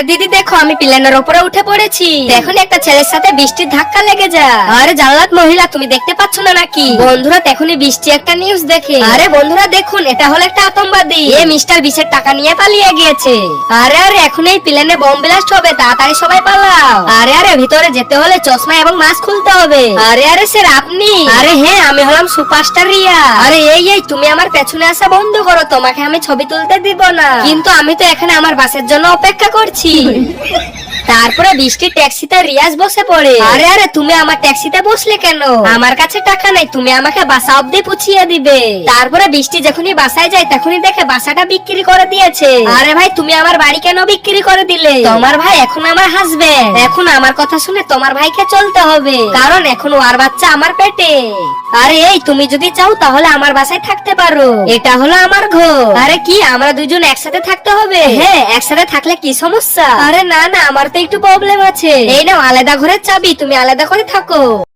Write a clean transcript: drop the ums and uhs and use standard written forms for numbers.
আরে দিদি দেখো, আমি প্লেনের উপরে উঠে পড়েছি। এখন একটা ছেলের সাথে বৃষ্টির ধাক্কা লেগে যায়। আরে জান্নাত মহিলা, তুমি দেখতে পাচ্ছ না নাকি? বন্ধুরা এখনই বৃষ্টি একটা নিউজ দেখে। আরে বন্ধুরা দেখুন, এটা হলো একটা আতঙ্কবাদী। এ মিস্টার বিশের টাকা নিয়ে পালিয়ে গিয়েছে। আরে আরে এখন এই প্লেনে বোম ব্লাস্ট হবে, তাড়াতাড়ি সবাই পালাও। আরে আরে ভিতরে যেতে হলে চশমা এবং মাস্ক খুলতে হবে। আরে আরে স্যার আপনি? আরে হ্যাঁ, আমি হলাম সুপারস্টার রিয়া। আরে এই তুমি আমার পেছনে আসা বন্ধ করো, তোমাকে আমি ছবি তুলতে দিব না। কিন্তু আমি তো এখানে আমার বাসের জন্য অপেক্ষা করছি। তারপরে বৃষ্টির ট্যাক্সিতে রিয়াজ বসে পড়ে। আরে আরে তুমি আমার ট্যাক্সিতে বসলে কেন? আমার কাছে টাকা নাই, তুমি আমাকে বাসা অবধি পৌঁছিয়ে দিবে। তারপরে বৃষ্টি যখনই বাসায় যায় তখনই দেখে বাসাটা বিক্রি করে দিয়েছে। আরে ভাই, তুমি আমার বাড়ি কেন বিক্রি করে দিলে? তোমার ভাই এখন আমার হাসবেন্ড। এখন আমার কথা শুনে তোমার ভাইকে চলতে হবে, কারণ এখন ওর বাচ্চা আমার পেটে। আরে এই তুমি যদি চাও তাহলে আমার বাসায় থাকতে পারো, এটা হলো আমার ঘর। আরে কি আমরা দুজন একসাথে থাকতে হবে? হ্যাঁ, একসাথে থাকলে কি সমস্যা? আরে না না, আমার তো একটু প্রবলেম আছে। এই নাও আলাদা ঘরের চাবি, তুমি আলাদা করে থাকো।